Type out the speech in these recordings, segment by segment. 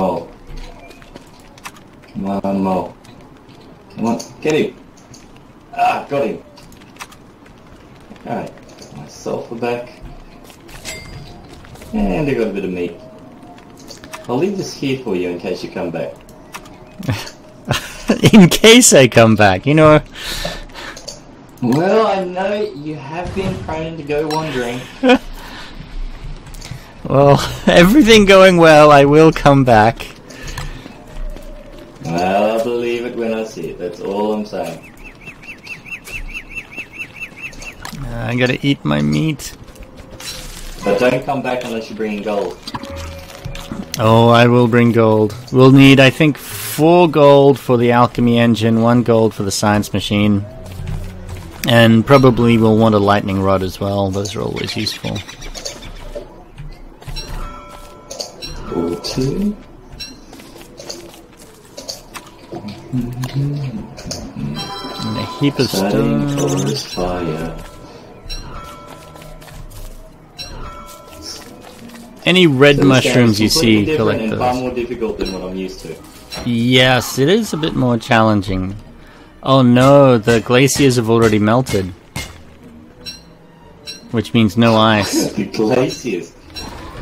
Mo. Come on, Mo. Come on, get him. Ah, got him. Alright, got my sulfur back. And I got a bit of meat. I'll leave this here for you in case you come back. In case I come back, you know. Well, I know you have been prone to go wandering. Well, everything going well, I will come back. Well, I'll believe it when I see it, that's all I'm saying. I gotta eat my meat. But don't come back unless you bring in gold. Oh, I will bring gold. We'll need, I think, 4 gold for the alchemy engine, 1 gold for the science machine. And probably we'll want a lightning rod as well, those are always useful. 2. And a heap of stone. Forest fire. Any red So mushrooms you see, different collect and far those. more difficult than what I'm used to. Yes, it is a bit more challenging. Oh no, the glaciers have already melted. Which means no ice. The glaciers.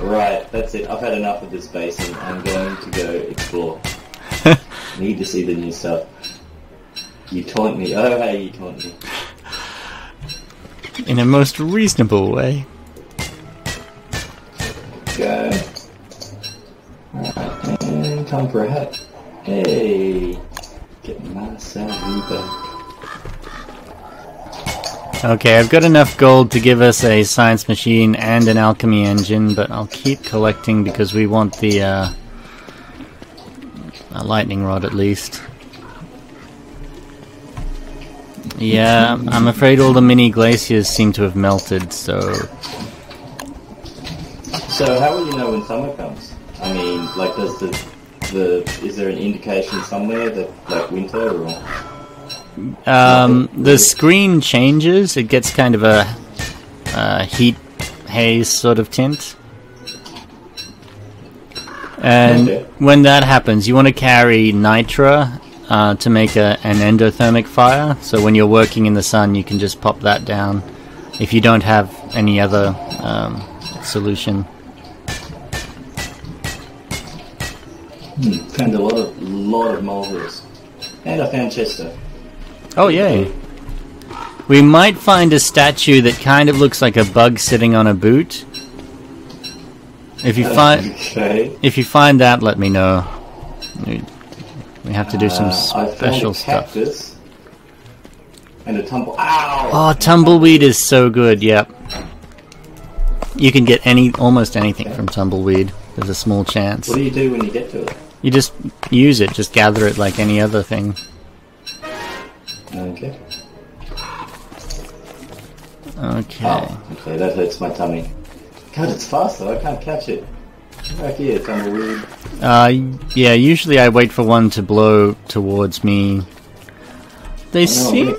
Right, that's it. I've had enough of this basin. I'm going to go explore. Need to see the new stuff. You taunt me. Oh, hey, you taunt me. In a most reasonable way. Go. Alright, and time for a hat. Hey. Get my salary back. Okay, I've got enough gold to give us a science machine and an alchemy engine, but I'll keep collecting because we want the a lightning rod at least. Yeah, I'm afraid all the mini glaciers seem to have melted, so... So how will you know when summer comes? I mean, like, does is there an indication somewhere that, like, winter or... the screen changes. It gets kind of a heat haze sort of tint. And Okay. when that happens, you want to carry nitra to make an endothermic fire. So when you're working in the sun, you can just pop that down if you don't have any other solution. Found a lot of molehills. And I found Chester. Oh, yay. We might find a statue that kind of looks like a bug sitting on a boot. If you find that, let me know. We have to do some special stuff. Cactus and a tumble. Ow! Oh, tumbleweed is so good. Yep. You can get almost anything from tumbleweed. There's a small chance. What do you do when you get to it? You just use it. Just gather it like any other thing. Okay. Okay. Oh, okay, that hurts my tummy. God, it's fast though, I can't catch it. Right here, tumbleweed. Yeah, usually I wait for one to blow towards me. They seem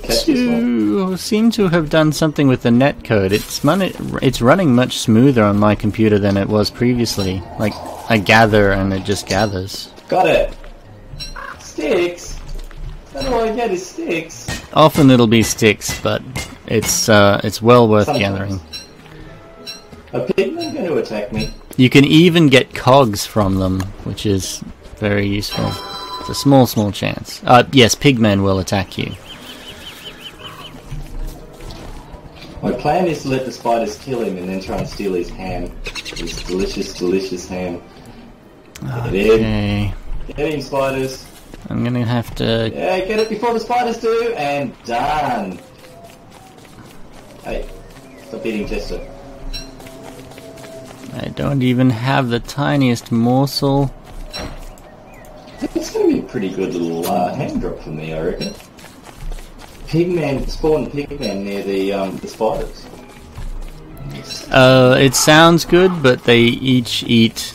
to have done something with the netcode. It's running much smoother on my computer than it was previously. Like, I gather and it just gathers. Got it! Sticks! That's all I get is sticks. Often it'll be sticks, but it's well worth gathering. Are pigmen going to attack me? You can even get cogs from them, which is very useful. It's a small chance. Yes, pigmen will attack you. My plan is to let the spiders kill him and then try and steal his ham. His delicious ham. Okay. Get him, spiders. I'm gonna have to... Yeah, get it before the spiders do, and done. Hey, stop eating Chester. I don't even have the tiniest morsel. It's going to be a pretty good little hand drop for me, I reckon. Spawn pigmen near the spiders. It sounds good, but they each eat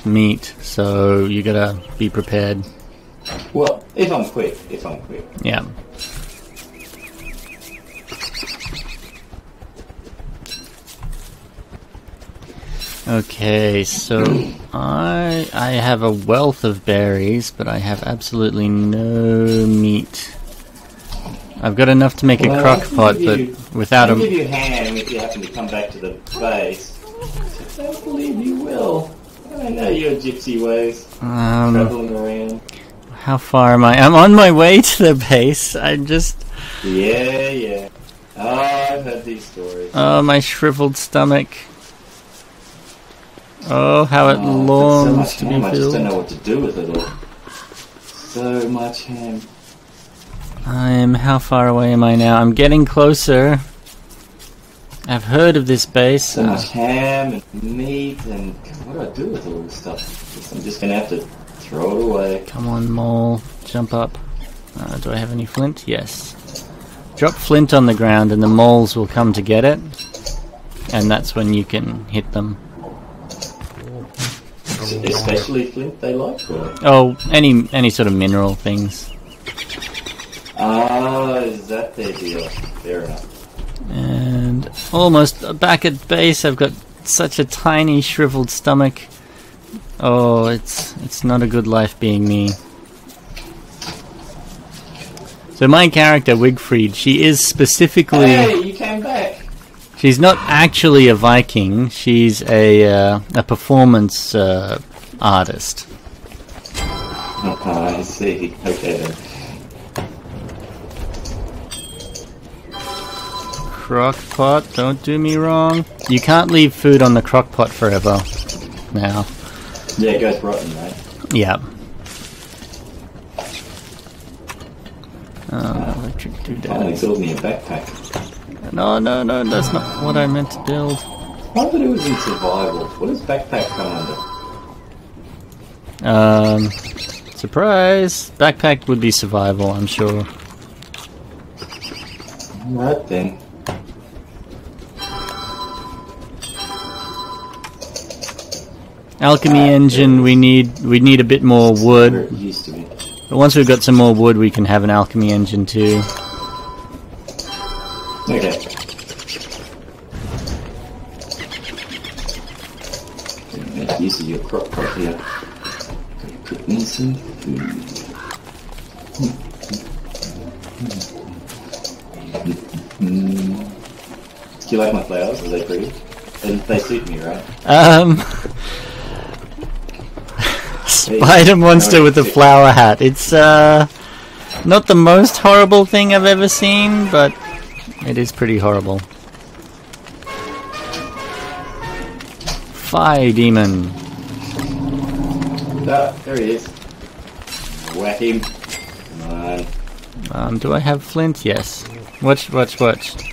meat, so you gotta be prepared. Well, if I'm quick. Yeah. Okay, so I have a wealth of berries, but I have absolutely no meat. I've got enough to make a crock pot, but without I'll give you ham if you happen to come back to the base. I don't believe you will. I know your gypsy ways. Traveling around. How far am I? I'm on my way to the base. I'm just... Yeah. Oh, I've heard these stories. Oh, my shriveled stomach. Oh, how it longs to be filled. I just don't know what to do with it all. So much ham. How far away am I now? I'm getting closer. I've heard of this base. So much ham and meat and... What do I do with all this stuff? I'm just going to have to throw it away. Come on, mole. Jump up. Do I have any flint? Yes. Drop flint on the ground and the moles will come to get it. And that's when you can hit them. Especially flint they like? Or? Oh, any sort of mineral things. Ah, is that their deal? Fair enough. And almost back at base. I've got such a tiny shriveled stomach. Oh, it's not a good life being me. So my character, Wigfried, she is specifically... Hey, you came back! She's not actually a Viking, she's a performance artist. I see. Okay then. Crockpot, don't do me wrong. You can't leave food on the crockpot forever now. Yeah, it goes rotten, right? Yeah. Electric Finally doodads. build me a backpack. No, that's not what I meant to build. I thought it was in survival. What does backpack come under? Surprise! Backpack would be survival, I'm sure. Right then. Alchemy engine, we need a bit more wood. Where it used to be. But once we've got some more wood, we can have an alchemy engine too. Okay. Make use of your crock pot here. Cook me some food. Do you like my flowers? Are they pretty? They suit me, right? Spider monster with a flower hat. It's not the most horrible thing I've ever seen, but it is pretty horrible. Fire demon. Ah, there he is. Whack him. Come on. Do I have flint? Yes. Watch.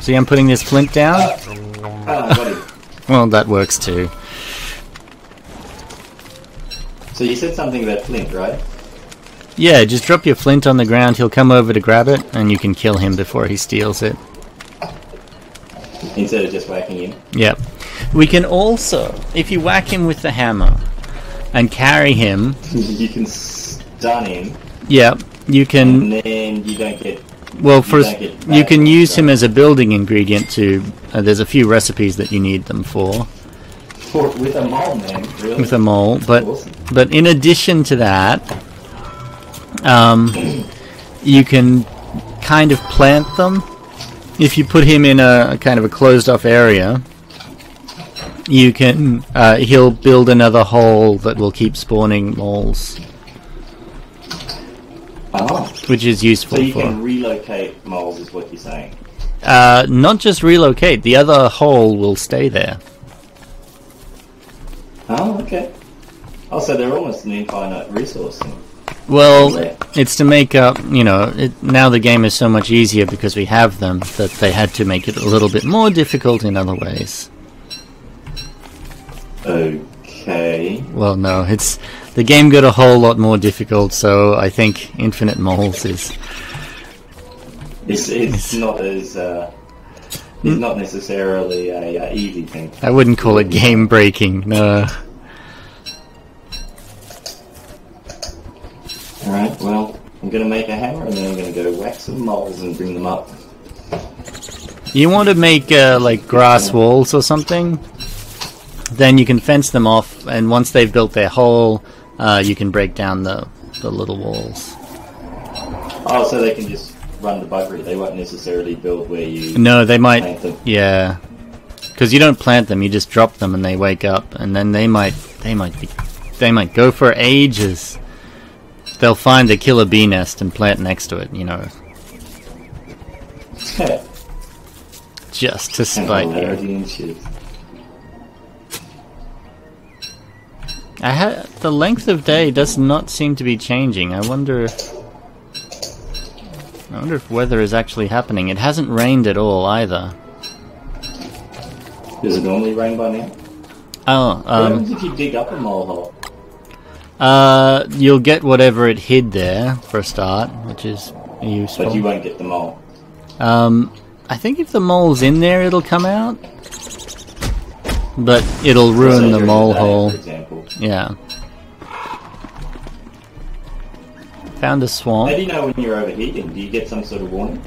See, I'm putting this flint down. Got him. Well, that works too. So you said something about flint, right? Yeah, just drop your flint on the ground, he'll come over to grab it, and you can kill him before he steals it. Instead of just whacking him? Yep. We can also, if you whack him with the hammer and carry him... You can stun him. Yep, you can... And then you don't get... Well, you can use him as a building ingredient to... there's a few recipes that you need them for. With a mole, man, really? With a mole, Awesome. but in addition to that, you can kind of plant them. If you put him in a kind of a closed-off area, you can he'll build another hole that will keep spawning moles, which is useful. So you can relocate moles, is what you're saying? Not just relocate; the other hole will stay there. Oh, okay. Oh, so they're almost an infinite resource then. Well, it's to make up, now the game is so much easier because we have them, that they had to make it a little bit more difficult in other ways. Okay. Well, no, the game got a whole lot more difficult, so I think infinite moles is... It's not as... It's not necessarily a easy thing. I wouldn't call it game breaking, no. Alright, well, I'm going to make a hammer and then I'm going to go whack some moles and bring them up. You want to make, like, grass walls or something? then you can fence them off, and once they've built their hole, you can break down the little walls. Oh, so they can just run the buggery. They won't necessarily build where you. No, they might. Plant them. Yeah, because you don't plant them; you just drop them, and they wake up, and then they might go for ages. They'll find a killer bee nest and plant next to it. You know, just to spite you. The length of day does not seem to be changing. I wonder if weather is actually happening. It hasn't rained at all either. Does it normally rain by now? Oh, what happens if you dig up a mole hole? You'll get whatever it hid there for a start, which is useful. But you won't get the mole. I think if the mole's in there, it'll come out. But it'll ruin the mole hole. For example. Yeah. Found a swamp. How do you know when you're overheating? Do you get some sort of warning?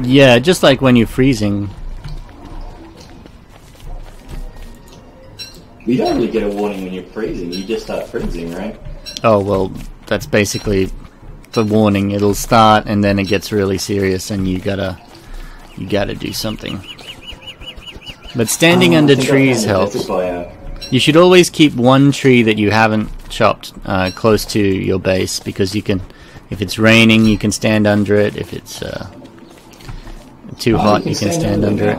Yeah, just like when you're freezing. You don't really get a warning when you're freezing. You just start freezing, right? Oh, well, that's basically the warning. It'll start and then it gets really serious and you gotta do something. But standing under trees helps. You should always keep one tree that you haven't chopped close to your base, because you can, if it's raining, you can stand under it. If it's too hot, you can stand under it.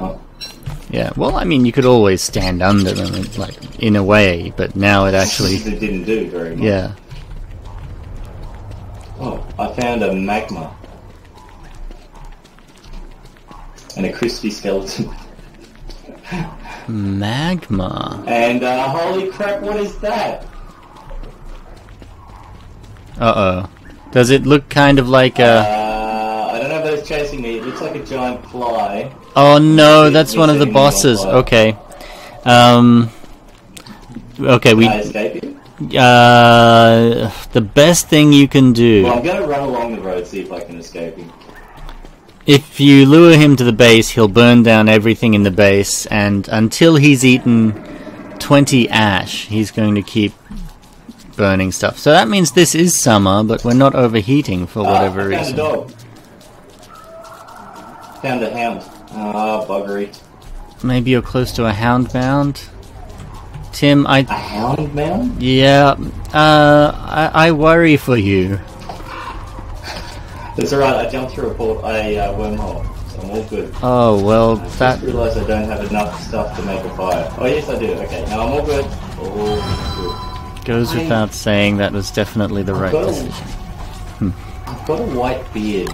Yeah, well, I mean, you could always stand under them, like, in a way, but now it actually... It didn't do very much. Yeah. Oh, I found a magma. And a crispy skeleton. Magma. And, holy crap, what is that? Uh-oh. Does it look kind of like a... I don't know if it's chasing me. It looks like a giant fly. Oh no, that's one of the bosses. Okay. Okay, we... Can I escape you? The best thing you can do... Well, I'm gonna run along the road, see if I can escape him. If you lure him to the base, he'll burn down everything in the base, and until he's eaten 20 ash, he's going to keep burning stuff. So that means this is summer, but we're not overheating for whatever reason. Found a dog. Found a hound. Ah, buggery. Maybe you're close to a hound mound? Tim, A hound mound? Yeah, I worry for you. It's alright, I jumped through a wormhole, so I'm all good. Oh, well, I just realised I don't have enough stuff to make a fire. Oh yes I do, okay, now I'm all good. All good. Goes without saying that was definitely the right decision. I've got a white beard.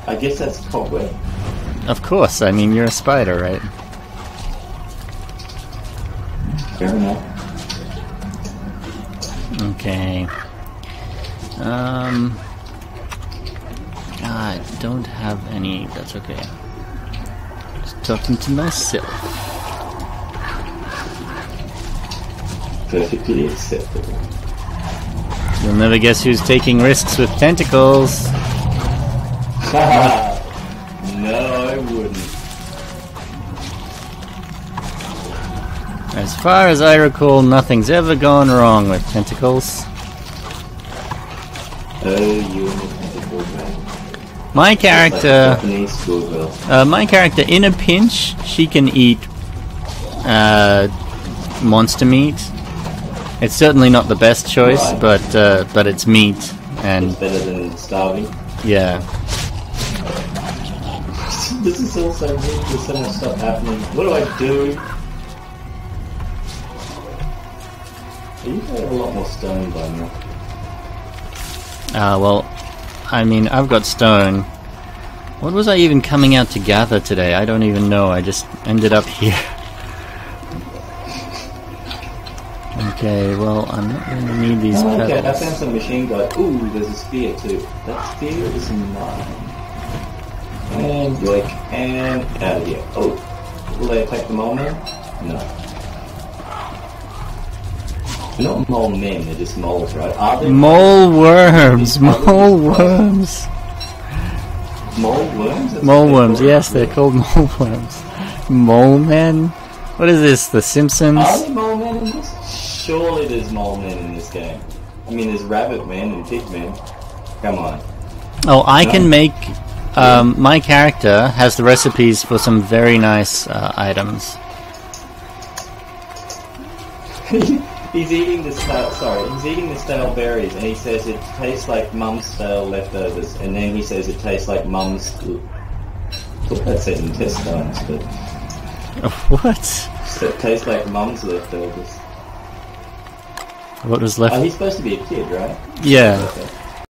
I guess that's cobweb. Of course, I mean, you're a spider, right? Fair enough. Okay. I don't have any... That's okay. Just talking to myself. Perfectly acceptable. You'll never guess who's taking risks with tentacles. No, I wouldn't. As far as I recall, nothing's ever gone wrong with tentacles. Oh, you and the tentacle man. My character... Like Japanese schoolgirl. My character, in a pinch, she can eat monster meat. It's certainly not the best choice, right. but it's meat, and it's better than starving. Yeah. This is all so weird. There's so much stuff happening. What do I do? You have a lot more stone by now. Well, I mean, I've got stone. What was I even coming out to gather today? I don't even know. I just ended up here. Okay, well, I'm not going to need these pebbles. Okay, I found some machine gun. Ooh, there's a spear too. That spear is mine. And yoink, and out of here. Oh, will they attack the mole men? No. They're not mole men, they're just moles, right? Are they mole worms! Mole worms! Mole worms? Mole worms, yes, they're called mole worms. Mole men? What is this, The Simpsons? Are they mole men Surely there's mole men in this game. I mean, there's rabbit men and pig men. Come on. Oh, I can make... my character has the recipes for some very nice items. He's eating the stale berries, and he says it tastes like Mum's stale leftovers, and then he says it tastes like Mum's... Put that said intestines, but... What? So it tastes like Mum's leftovers. What was left? He's supposed to be a kid, right? Yeah. Okay.